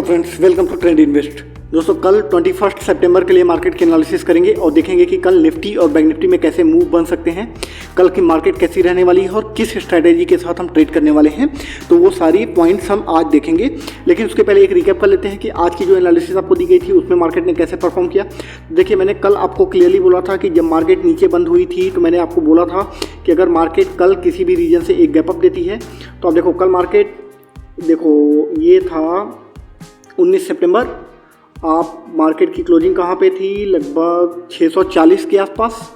Friends, welcome to Trend Invest. दोस्तों, कल 21 सितंबर के लिए मार्केट की एनालिसिस करेंगे और देखेंगे कि कल निफ्टी और बैंक निफ्टी में कैसे मूव बन सकते हैं, कल की मार्केट कैसी रहने वाली है और किस स्ट्रैटेजी के साथ हम ट्रेड करने वाले हैं। तो वो सारी पॉइंट्स हम आज देखेंगे, लेकिन उसके पहले एक रिकैप कर लेते हैं कि आज की जो एनालिसिस आपको दी गई थी उसमें मार्केट ने कैसे परफॉर्म किया। देखिए, मैंने कल आपको क्लियरली बोला था कि जब मार्केट नीचे बंद हुई थी तो मैंने आपको बोला था कि अगर मार्केट कल किसी भी रीजन से एक गैप अप देती है तो आप देखो, कल मार्केट देखो ये था 19 सितंबर। आप मार्केट की क्लोजिंग कहाँ पे थी? लगभग 640 के आसपास।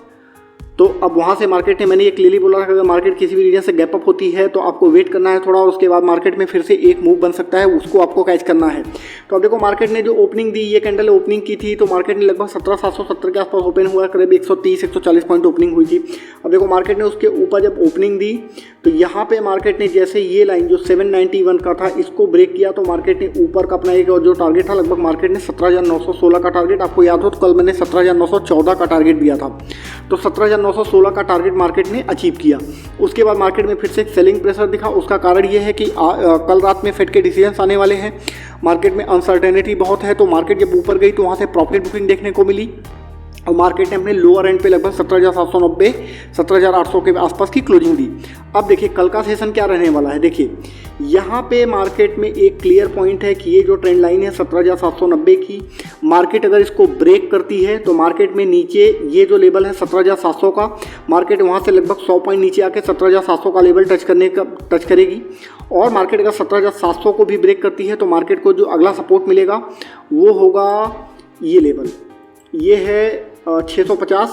तो अब वहाँ से मार्केट ने, मैंने ये क्लियरली बोला था कि अगर मार्केट किसी भी रीजन से गैप अप होती है तो आपको वेट करना है थोड़ा, और उसके बाद मार्केट में फिर से एक मूव बन सकता है, उसको आपको कैच करना है। तो अब देखो, मार्केट ने जो ओपनिंग दी, ये कैंडल ओपनिंग की थी तो मार्केट ने लगभग 17,770 के आसपास ओपन हुआ, करीब 130-140 पॉइंट ओपनिंग हुई थी। अब देखो, मार्केट ने उसके ऊपर जब ओपनिंग दी तो यहाँ पे मार्केट ने जैसे ये लाइन जो 791 का था इसको ब्रेक किया तो मार्केट ने ऊपर का अपना एक जो टारगेट था, लगभग मार्केट ने 17,916 का टारगेट, आपको याद हो तो कल मैंने 17,914 का टारगेट दिया था, तो 17,916 का टारगेट मार्केट ने अचीव किया। उसके बाद मार्केट में फिर से एक सेलिंग प्रेशर दिखा। उसका कारण ये है कि कल रात में फेड के डिसीजंस आने वाले हैं, मार्केट में अनसर्टेनिटी बहुत है। तो मार्केट जब ऊपर गई तो वहाँ से प्रॉफिट बुकिंग देखने को मिली और मार्केट ने अपने लोअर एंड पे लगभग 17,790 17,800 के आसपास की क्लोजिंग दी। अब देखिए, कल का सेशन क्या रहने वाला है। देखिए, यहाँ पे मार्केट में एक क्लियर पॉइंट है कि ये जो ट्रेंड लाइन है 17,790 की, मार्केट अगर इसको ब्रेक करती है तो मार्केट में नीचे ये जो लेवल है 17,700 का, मार्केट वहाँ से लगभग 100 पॉइंट नीचे आके 17,700 का लेवल टच करेगी। और मार्केट अगर 17,700 को भी ब्रेक करती है तो मार्केट को जो अगला सपोर्ट मिलेगा वो होगा ये लेवल, ये है 650।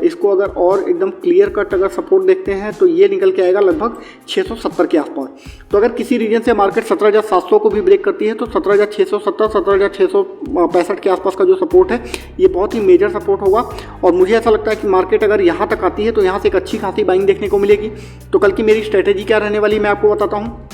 इसको अगर और एकदम क्लियर कट अगर सपोर्ट देखते हैं तो ये निकल के आएगा लगभग 670 के आसपास। तो अगर किसी रीजन से मार्केट 17,700 को भी ब्रेक करती है तो 17,670 17,665 के आसपास का जो सपोर्ट है ये बहुत ही मेजर सपोर्ट होगा। और मुझे ऐसा लगता है कि मार्केट अगर यहाँ तक आती है तो यहाँ से एक अच्छी खासी बाइंग देखने को मिलेगी। तो कल की मेरी स्ट्रैटेजी क्या रहने वाली मैं आपको बताता हूँ।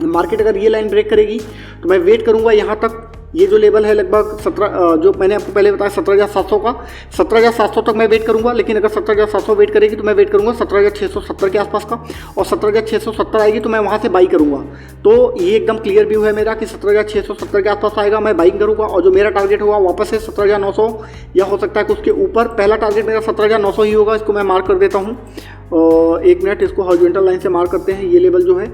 मार्केट अगर ये लाइन ब्रेक करेगी तो मैं वेट करूँगा यहाँ तक, ये जो लेवल है लगभग 17, जो मैंने आपको पहले बताया 17,700 का, 17,700 तक मैं वेट करूंगा। लेकिन अगर 17,700 वेट करेगी तो मैं वेट करूंगा 17,670 के आसपास का, और 17,670 आएगी तो मैं वहां से बाई करूंगा। तो ये एकदम क्लियर व्यू है मेरा कि 17,670 के आसपास आएगा, मैं बाइंग करूंगा और जो मेरा टारगेट होगा वापस से 17,900 या हो सकता है कि उसके ऊपर। पहला टारगेट मेरा 17,900 ही होगा, इसको मैं मार्क कर देता हूँ। एक मिनट, इसको हॉरिजॉन्टल लाइन से मार्क करते हैं। ये लेवल जो है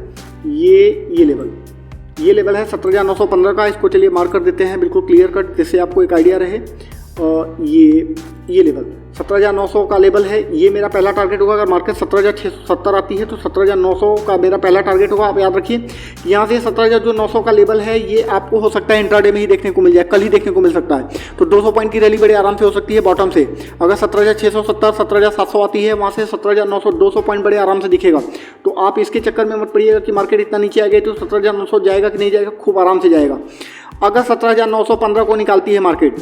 ये लेवल है 17,915 का, इसको चलिए मार्क कर देते हैं बिल्कुल क्लियर कट, जिससे आपको एक आइडिया रहे। ये लेवल 17,900 का लेवल है, ये मेरा पहला टारगेट होगा। अगर मार्केट 17,670 आती है तो 17,900 का मेरा पहला टारगेट होगा। आप याद रखिए, यहाँ से 17,900 का लेवल है, ये आपको हो सकता है इंट्राडे में ही देखने को मिल जाए, कल ही देखने को मिल सकता है। तो 200 पॉइंट की रैली बड़े आराम से हो सकती है बॉटम से। अगर 17,670 17,700 आती है, वहाँ से 17,900 200 पॉइंट बड़े आराम से दिखेगा। तो आप इसके चक्कर में मत पड़िएगा कि मार्केट इतना नीचे आ गई तो 17,900 जाएगा कि नहीं जाएगा, खूब आराम से जाएगा। अगर 17,915 को निकालती है मार्केट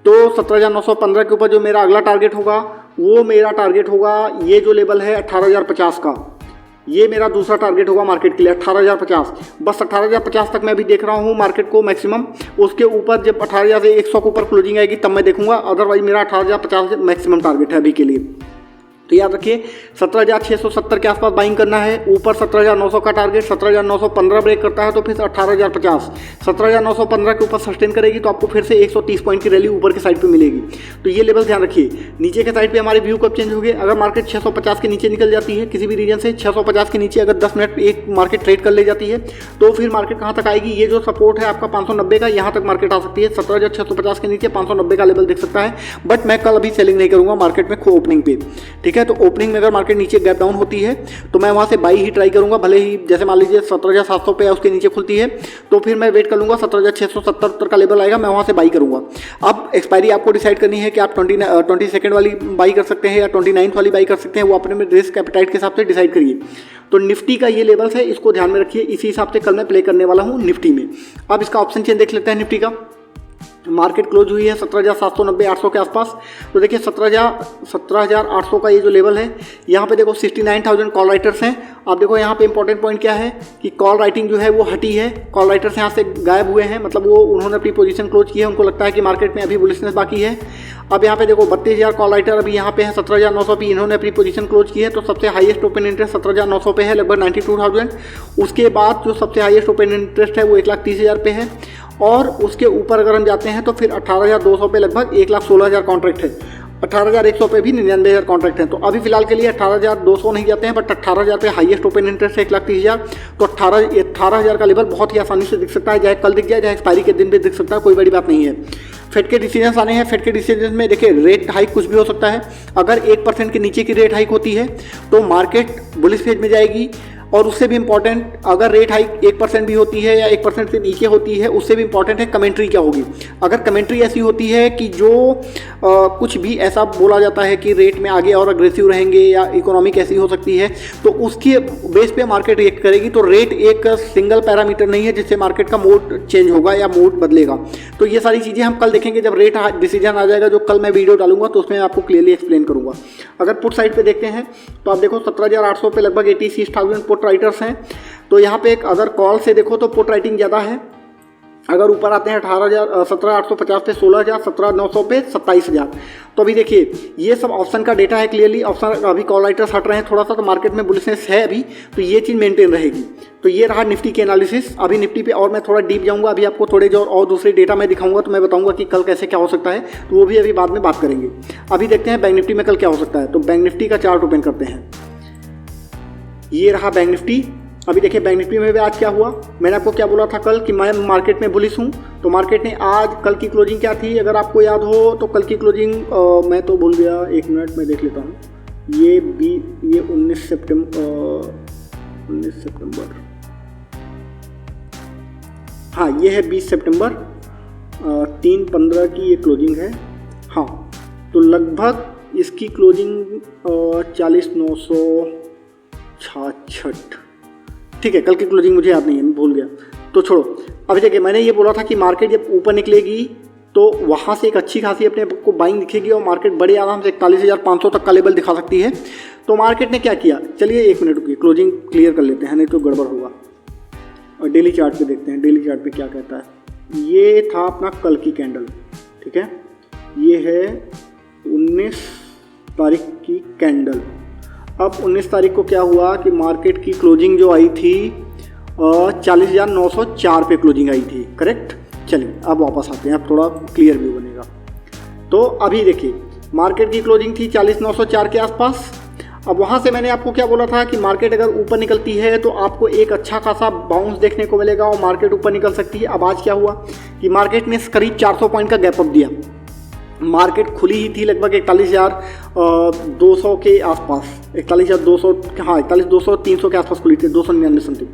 तो 17,915 के ऊपर जो मेरा अगला टारगेट होगा वो मेरा टारगेट होगा ये जो लेवल है 18,050 का, ये मेरा दूसरा टारगेट होगा मार्केट के लिए 18,050। बस 18,050 तक मैं अभी देख रहा हूँ मार्केट को मैक्सिमम, उसके ऊपर जब 18,000 से 100 के ऊपर क्लोजिंग आएगी तब मैं देखूंगा। अदरवाइज मेरा 18,050 मैक्सिमम टारगेट है अभी के लिए। तो याद रखिए, 17,670 के आसपास बाइंग करना है, ऊपर 17,900 का टारगेट। 17,915 ब्रेक करता है तो फिर 18,050, 17,915 के ऊपर सस्टेन करेगी तो आपको फिर से 130 पॉइंट की रैली ऊपर के साइड पे मिलेगी। तो ये लेवल ध्यान रखिए। नीचे के साइड पे हमारे व्यू कब चेंज हो गए, अगर मार्केट 650 के नीचे निकल जाती है किसी भी रीजन से, 650 के नीचे अगर 10 मिनट एक मार्केट ट्रेड कर ले जाती है तो फिर मार्केट कहाँ तक आएगी, ये जो सपोर्ट है आपका 590 का, यहाँ तक मार्केट आ सकती है। 17,650 के नीचे 590 का लेवल दिख सकता है। बट मैं कल अभी सेलिंग नहीं करूँगा मार्केट में ओपनिंग पे, ठीक है। तो ओपनिंग में अगर मार्केट नीचे गैप डाउन होती है तो मैं वहां से बाई ही ट्राई करूंगा, भले ही जैसे मान लीजिए 17,700 पे उसके नीचे खुलती है तो फिर मैं वेट कर लूंगा, 17,670 का लेवल आएगा मैं वहां से बाई करूंगा। अब एक्सपायरी आपको डिसाइड करनी है कि आप 22nd वाली बाई कर सकते हैं या 29th वाली बाई कर सकते हैं, वो अपने में रिस्क एपेटाइट के हिसाब से डिसाइड करिए। तो निफ्टी का ये लेवल्स है, इसको ध्यान में रखिए। इसी हिसाब से कल मैं प्ले करने वाला हूँ निफ्टी में। अब इसका ऑप्शन चेन देख लेते हैं निफ्टी का। मार्केट क्लोज हुई है 17,790 800 के आसपास। तो देखिए 17,800 का ये जो लेवल है, यहाँ पे देखो 69,000 कॉल राइटर्स हैं। आप देखो यहाँ पे इंपॉर्टेंट पॉइंट क्या है कि कॉल राइटिंग जो है वो हटी है, कॉल राइटर्स यहाँ से गायब हुए हैं, मतलब वो उन्होंने अपनी पोजीशन क्लोज की है, उनको लगता है कि मार्केट में अभी बुलिशनेस बाकी है। अब यहाँ पे देखो 32,000 कॉल राइटर अभी यहाँ पे है, 17,900 पे इन्होंने अपनी पोजीशन क्लोज की है। तो सबसे हाईएस्ट ओपन इंटरेस्ट 17,900 पे है, लगभग 92,000। उसके बाद जो सबसे हाईएस्ट ओपन इंटरेस्ट है वो 1,30,000 पे है। और उसके ऊपर अगर हम जाते हैं तो फिर 18,200 पे लगभग 1,16,000 कॉन्ट्रैक्ट है, 18,100 पे भी 99,000 कॉन्ट्रैक्ट हैं। तो अभी फिलहाल के लिए 18,200 नहीं जाते हैं, बट 18,000 पे हाईएस्ट ओपन इंटरेस्ट है 1,30,000। तो 18,000 का लेवल बहुत ही आसानी से दिख सकता है, चाहे कल दिख जाए चाहे एक्सपायरी के दिन भी दिख सकता है, कोई बड़ी बात नहीं है। फेड के डिसीजन आने हैं। फेड के डिसीजन में देखिए रेट हाइक कुछ भी हो सकता है। अगर 1% के नीचे की रेट हाइक होती है तो मार्केट बुलिश फेज में जाएगी, और उससे भी इंपॉर्टेंट अगर रेट हाइक 1% भी होती है या 1% से नीचे होती है, उससे भी इंपॉर्टेंट है कमेंट्री क्या होगी। अगर कमेंट्री ऐसी होती है कि जो कुछ भी ऐसा बोला जाता है कि रेट में आगे और अग्रेसिव रहेंगे या इकोनॉमी कैसी हो सकती है, तो उसके बेस पे मार्केट रिएक्ट करेगी। तो रेट एक सिंगल पैरामीटर नहीं है जिससे मार्केट का मूड चेंज होगा या मूड बदलेगा। तो ये सारी चीज़ें हम कल देखेंगे जब रेट डिसीजन आ जाएगा, जो कल मैं वीडियो डालूंगा तो उसमें आपको क्लियरली एक्सप्लेन करूंगा। अगर पुट साइड पे देखते हैं तो आप देखो 17,800 पे लगभग 86,000 पुट राइटर्स हैं। तो यहाँ पे एक अगर कॉल से देखो तो पुट राइटिंग ज़्यादा है। अगर ऊपर आते हैं 17,850 पे 16,000, 17,900 पे 27,000। तो अभी देखिए ये सब ऑप्शन का डेटा है, क्लियरली ऑप्शन अभी कॉल राइटर्स हट रहे हैं थोड़ा सा, तो मार्केट में बुलिशनेस है अभी, तो ये चीज़ मेंटेन रहेगी। तो ये रहा निफ्टी के एनालिसिस। अभी निफ्टी पे और मैं थोड़ा डीप जाऊंगा, अभी आपको थोड़े जो और दूसरे डेटा मैं दिखाऊंगा तो मैं बताऊंगा कि कल कैसे क्या हो सकता है, तो वो भी अभी बाद में बात करेंगे। अभी देखते हैं बैंक निफ्टी में कल क्या हो सकता है। तो बैंक निफ्टी का चार्ट ओपन करते हैं। ये रहा बैंक निफ्टी। अभी देखिए बैंक निफ्टी में भी आज क्या हुआ। मैंने आपको क्या बोला था कल कि मैं मार्केट में बुलिश हूँ, तो मार्केट ने आज कल की क्लोजिंग क्या थी अगर आपको याद हो तो कल की क्लोजिंग मैं तो भूल गया, एक मिनट में देख लेता हूँ। ये 19 सितंबर, हाँ ये है 20 सितंबर 3:15 की ये क्लोजिंग है। हाँ तो लगभग इसकी क्लोजिंग 40,966, ठीक है। कल की क्लोजिंग मुझे याद नहीं है, मैं भूल गया, तो छोड़ो। अभी देखिए मैंने ये बोला था कि मार्केट जब ऊपर निकलेगी तो वहाँ से एक अच्छी खासी अपने को बाइंग दिखेगी और मार्केट बड़े आराम से 41,500 तक का लेवल दिखा सकती है। तो मार्केट ने क्या किया, चलिए एक मिनट रुकिए, क्लोजिंग क्लियर कर लेते हैं नहीं तो गड़बड़ होगा। और डेली चार्ट पे देखते हैं, डेली चार्ट पे क्या कहता है। ये था अपना कल की कैंडल, ठीक है। ये है 19 तारीख की कैंडल। अब 19 तारीख को क्या हुआ कि मार्केट की क्लोजिंग जो आई थी 40,904 पे क्लोजिंग आई थी, करेक्ट। चलिए अब वापस आते हैं, अब थोड़ा क्लियर व्यू बनेगा। तो अभी देखिए मार्केट की क्लोजिंग थी 40,904 के आसपास। अब वहाँ से मैंने आपको क्या बोला था कि मार्केट अगर ऊपर निकलती है तो आपको एक अच्छा खासा बाउंस देखने को मिलेगा और मार्केट ऊपर निकल सकती है। अब आज क्या हुआ कि मार्केट ने करीब 400 पॉइंट का गैप अप दिया। मार्केट खुली ही थी लगभग 41,200 के आसपास, 41,200, हाँ 41,200 300 के आसपास खुली थी, 299 समथिंग।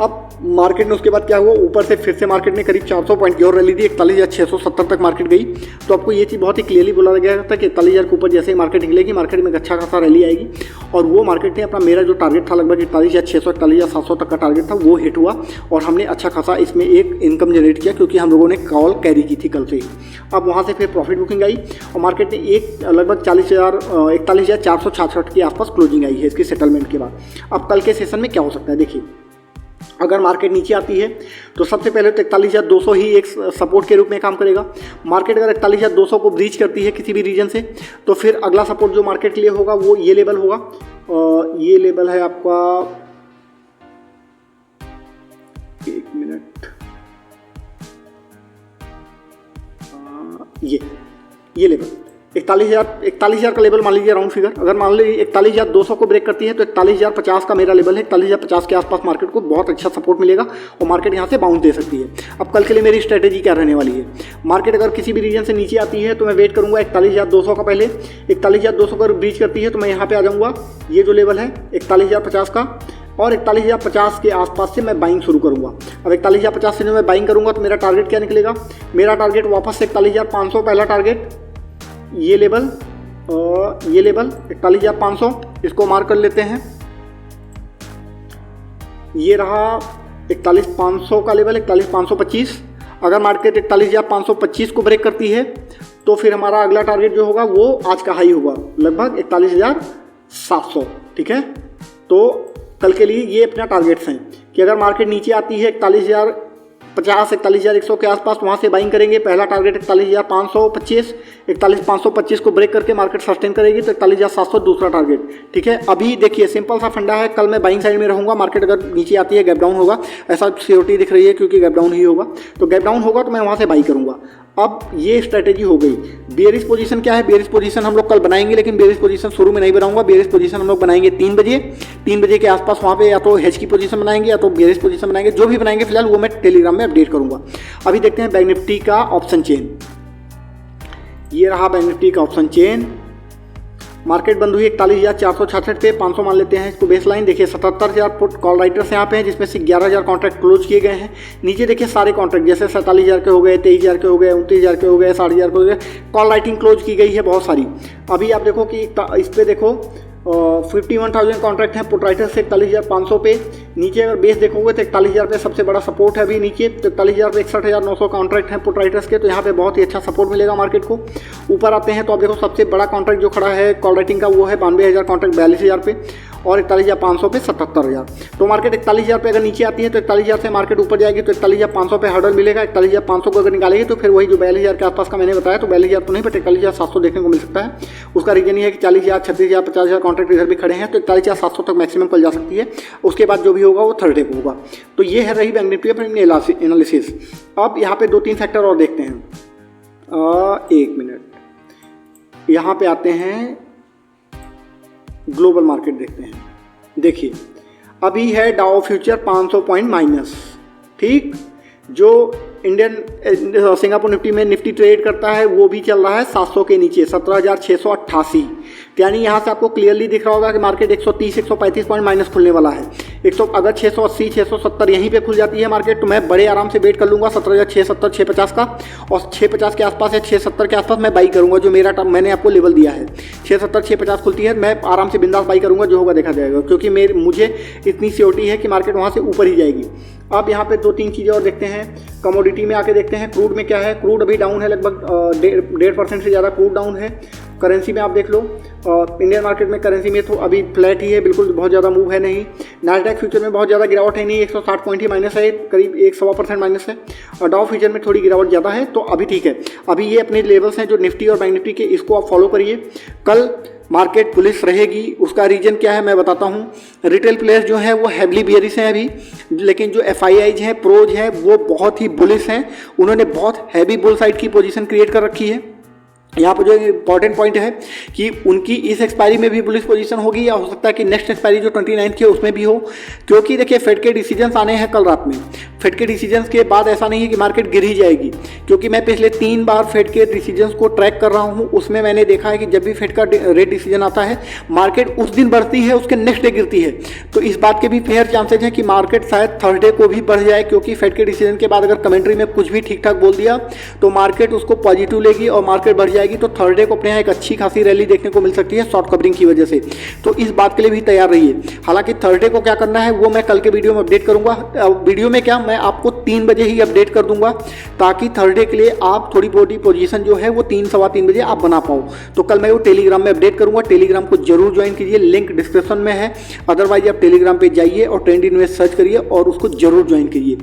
अब मार्केट ने उसके बाद क्या हुआ, ऊपर से फिर से मार्केट ने करीब 400 पॉइंट की और रैली दी, 41,670 तक मार्केट गई। तो आपको ये चीज़ बहुत ही क्लियरली बोला गया था कि 41,000 के ऊपर जैसे ही मार्केट निकलेगी मार्केट में एक अच्छा खासा रैली आएगी। और वो मार्केट ने अपना, मेरा जो टारगेट था लगभग 41,600 41,700 तक का टारगेट था, वो हिट हुआ और हमने अच्छा खासा इसमें एक इनकम जनरेट किया क्योंकि हम लोगों ने कॉल कैरी की थी कल से ही। अब वहाँ से फिर प्रॉफिट बुकिंग आई और मार्केट ने एक लगभग 41,466 के आसपास क्लोजिंग आई है इसकी सेटलमेंट के बाद। अब कल के सेशन में क्या हो सकता है देखिए, अगर मार्केट नीचे आती है तो सबसे पहले तो 41,200 ही एक सपोर्ट के रूप में काम करेगा। मार्केट अगर 41,200 को ब्रीच करती है किसी भी रीजन से तो फिर अगला सपोर्ट जो मार्केट के लिए होगा वो ये लेवल होगा। ये लेवल है आपका, एक मिनट, ये लेवल 41,000 का लेवल मान लीजिए राउंड फिगर। अगर मान लीजिए 41,200 को ब्रेक करती है तो 41,050 का मेरा लेवल है। 41,050 के आसपास मार्केट को बहुत अच्छा सपोर्ट मिलेगा और मार्केट यहाँ से बाउंस दे सकती है। अब कल के लिए मेरी स्ट्रेटेजी क्या रहने वाली है, मार्केट अगर किसी भी रीजन से नीचे आती है तो मैं वेट करूँगा 41,200 का। पहले 41,200 का ब्रीच करती है तो मैं यहाँ पे आ जाऊँगा, ये जो लेवल है 41,050 का, और 41,050 के आसपास से मैं बाइंग शुरू करूंगा। अब 41,050 से जो मैं बाइंग करूंगा तो मेरा टारगेट क्या निकलेगा, मेरा टारगेट वापस से 41,500 पहला टारगेट, ये लेवल 41,500, इसको मार्क कर लेते हैं। ये रहा 41,500 का लेवल, 41,525। अगर मार्केट 41,525 को ब्रेक करती है तो फिर हमारा अगला टारगेट जो होगा वो आज का हाई होगा लगभग 41,700, ठीक है। तो कल के लिए ये अपना टारगेट्स हैं कि अगर मार्केट नीचे आती है 41,100 के आसपास वहाँ से बाइंग करेंगे। पहला टारगेट 41,525, 41,525 को ब्रेक करके मार्केट सस्टेन करेगी तो 41,700 दूसरा टारगेट। ठीक है, अभी देखिए सिंपल सा फंडा है, कल मैं बाइंग साइड में रहूँगा। मार्केट अगर नीचे आती है गैप डाउन होगा, ऐसा सिक्योरिटी दिख रही है क्योंकि गैप डाउन ही होगा, तो गैप डाउन होगा तो मैं वहाँ से बाई करूँगा। अब ये स्ट्रैटेजी हो गई। बेयरिश पोजीशन क्या है, बेयरिश पोजीशन हम लोग कल बनाएंगे, लेकिन बेयरिश पोजीशन शुरू में नहीं बनाऊंगा। बेयरिश पोजीशन हम लोग बनाएंगे 3 बजे के आसपास, वहाँ पे या तो हेज की पोजीशन बनाएंगे या तो बेयरिश पोजीशन बनाएंगे, जो भी बनाएंगे फिलहाल वो मैं टेलीग्राम में अपडेट करूंगा। अभी देखते हैं बैंक निफ्टी का ऑप्शन चेन। ये रहा बैंक निफ्टी का ऑप्शन चेन। मार्केट बंद हुई 41,466 पे, 500 मान लेते हैं इसको बेस लाइन। देखिए 77,000 पुट कॉल राइटर्स यहाँ पे हैं, जिसमें से 11,000 कॉन्ट्रैक्ट क्लोज किए गए हैं। नीचे देखिए सारे कॉन्ट्रैक्ट जैसे 47,000 के हो गए, 23,000 के हो गए, 29,000 के हो गए, 60,000 के हो गए, कॉल राइटिंग क्लोज की गई है बहुत सारी। अभी आप देखो कि इस पर देखो 51,000 कॉन्ट्रैक्ट हैं पुट राइटर्स से 41,500 पे। नीचे अगर बेस देखोगे तो 41,000 पे सबसे बड़ा सपोर्ट है अभी नीचे, तो 41,000 पे 61,900 कॉन्ट्रैक्ट हैं पुट राइटर्स के, तो यहाँ पे बहुत ही अच्छा सपोर्ट मिलेगा मार्केट को। ऊपर आते हैं तो आप देखो सबसे बड़ा कॉन्ट्रैक्ट जो खड़ा है कॉल राइटिंग का वो है 92,000 कॉन्ट्रैक्ट 42,000 पे, और 41,500 पे 77,000। तो मार्केट 41,000 पे अगर नीचे आती है तो 41,000 से मार्केट ऊपर जाएगी तो 41,500 पे हर्डल मिलेगा। 41,500 को अगर निकालेगी तो फिर वही जो 42,000 के आसपास का मैंने बताया, तो 42,000 तो नहीं बट 41,700 देखने को मिल सकता है। उसका रीजन ये है कि 40,000, 36,000, 50,000 कॉन्ट्रैक्ट इधर भी खड़े हैं, तो 41,700 तक मैक्सिमम कल जा सकती है। उसके बाद जो भी होगा वो थर्सडे को होगा। तो ये है रही बैंक निफ्टी अपनी एनालिसिस। अब यहाँ पे 2-3 फैक्टर और देखते हैं। 1 मिनट, यहाँ पे आते हैं ग्लोबल मार्केट देखते हैं। देखिए अभी है डाउ फ्यूचर 500 पॉइंट माइनस, ठीक। जो इंडियन सिंगापुर निफ्टी में निफ्टी ट्रेड करता है वो भी चल रहा है 700 के नीचे, 17,688। यानी यहाँ से आपको क्लियरली दिख रहा होगा कि मार्केट 130-135 पॉइंट माइनस खुलने वाला है। अगर 680, 670 यहीं पे खुल जाती है मार्केट तो मैं बड़े आराम से वेट कर लूँगा 17,670, 650 का, और 650 के आसपास या 670 के आसपास मैं बाई करूँगा, जो मेरा मैंने आपको लेवल दिया है 670, 650 खुलती है, मैं आराम से बिंदास बाई करूँगा, जो होगा देखा जाएगा, क्योंकि मुझे इतनी सियोरिटी है कि मार्केट वहाँ से ऊपर ही जाएगी। अब यहाँ पे 2-3 चीज़ें और देखते हैं। कमोडिटी में आके देखते हैं क्रूड में क्या है। क्रूड अभी डाउन है, लगभग 1.5% से ज़्यादा क्रूड डाउन है। करेंसी में आप देख लो, इंडियन मार्केट में करेंसी में तो अभी फ्लैट ही है, बिल्कुल बहुत ज़्यादा मूव है नहीं। नास्डैक फ्यूचर में बहुत ज़्यादा गिरावट है नहीं, 160 पॉइंट ही माइनस है, करीब 1.25% माइनस है। और डाउ फ्यूचर में थोड़ी गिरावट ज़्यादा है, तो अभी ठीक है। अभी ये अपने लेवल्स हैं जो निफ्टी और बैंक निफ्टी के, इसको आप फॉलो करिए। कल मार्केट बुलिश रहेगी, उसका रीजन क्या है मैं बताता हूँ। रिटेल प्लेयर्स जो हैं वो हैवली बियरिश हैं अभी, लेकिन जो FIIs हैं, प्रोज हैं, वो बहुत ही बुलिश हैं। उन्होंने बहुत हैवी बुल साइड की पोजीशन क्रिएट कर रखी है। यहाँ पर जो इंपॉर्टेंट पॉइंट है कि उनकी इस एक्सपायरी में भी बुलिश पोजीशन होगी, या हो सकता है कि नेक्स्ट एक्सपायरी जो 29 की है उसमें भी हो, क्योंकि देखिए फेड के डिसीजंस आने हैं कल रात में। फेड के डिसीजंस के बाद ऐसा नहीं है कि मार्केट गिर ही जाएगी, क्योंकि मैं पिछले 3 बार फेड के डिसीजंस को ट्रैक कर रहा हूँ। उसमें मैंने देखा है कि जब भी फेड का रेट डिसीजन आता है मार्केट उस दिन बढ़ती है, उसके नेक्स्ट डे गिरती है। तो इस बात के भी फेयर चांसेज हैं कि मार्केट शायद थर्सडे को भी बढ़ जाए, क्योंकि फेड के डिसीजन के बाद अगर कमेंट्री में कुछ भी ठीक ठाक बोल दिया तो मार्केट उसको पॉजिटिव लेगी और मार्केट बढ़ जाएगी। तो थर्सडे को अपने यहाँ एक अच्छी खासी रैली देखने को मिल सकती है शॉर्ट कवरिंग की वजह से। तो इस बात के लिए भी तैयार रहिए। हालांकि थर्सडे को क्या करना है वो मैं कल के वीडियो में अपडेट करूंगा। वीडियो में क्या, मैं आपको 3 बजे ही अपडेट कर दूंगा, ताकि थर्सडे के लिए आप थोड़ी बहुत पोजीशन जो है वो 3-3:15 बजे आप बना पाओ। तो कल मैं वो टेलीग्राम में अपडेट करूंगा। टेलीग्राम को जरूर ज्वाइन कीजिए, लिंक डिस्क्रिप्शन में है। अदरवाइज आप टेलीग्राम पे जाइए और ट्रेंड इन्वेस्ट सर्च करिए और उसको जरूर ज्वाइन कीजिए।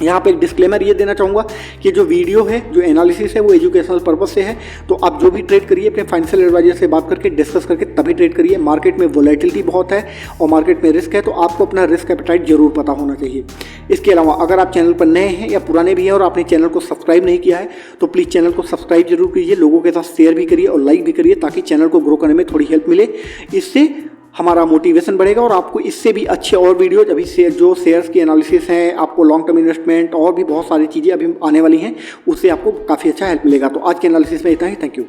यहाँ पे एक डिस्क्लेमर ये देना चाहूँगा कि जो वीडियो है, जो एनालिसिस है, वो एजुकेशनल पर्पस से है। तो आप जो भी ट्रेड करिए अपने फाइनेंशियल एडवाइजर से बात करके, डिस्कस करके तभी ट्रेड करिए। मार्केट में वोलेटिलिटी बहुत है और मार्केट में रिस्क है, तो आपको अपना रिस्क एपेटाइट जरूर पता होना चाहिए। इसके अलावा अगर आप चैनल पर नए हैं या पुराने भी हैं और आपने चैनल को सब्सक्राइब नहीं किया है तो प्लीज़ चैनल को सब्सक्राइब जरूर कीजिए, लोगों के साथ शेयर भी करिए और लाइक भी करिए, ताकि चैनल को ग्रो करने में थोड़ी हेल्प मिले। इससे हमारा मोटिवेशन बढ़ेगा और आपको इससे भी अच्छे और वीडियोज अभी से जो शेयर्स की एनालिसिस हैं, आपको लॉन्ग टर्म इन्वेस्टमेंट और भी बहुत सारी चीज़ें अभी आने वाली हैं, उससे आपको काफ़ी अच्छा हेल्प मिलेगा। तो आज के एनालिसिस में इतना ही। Thank you.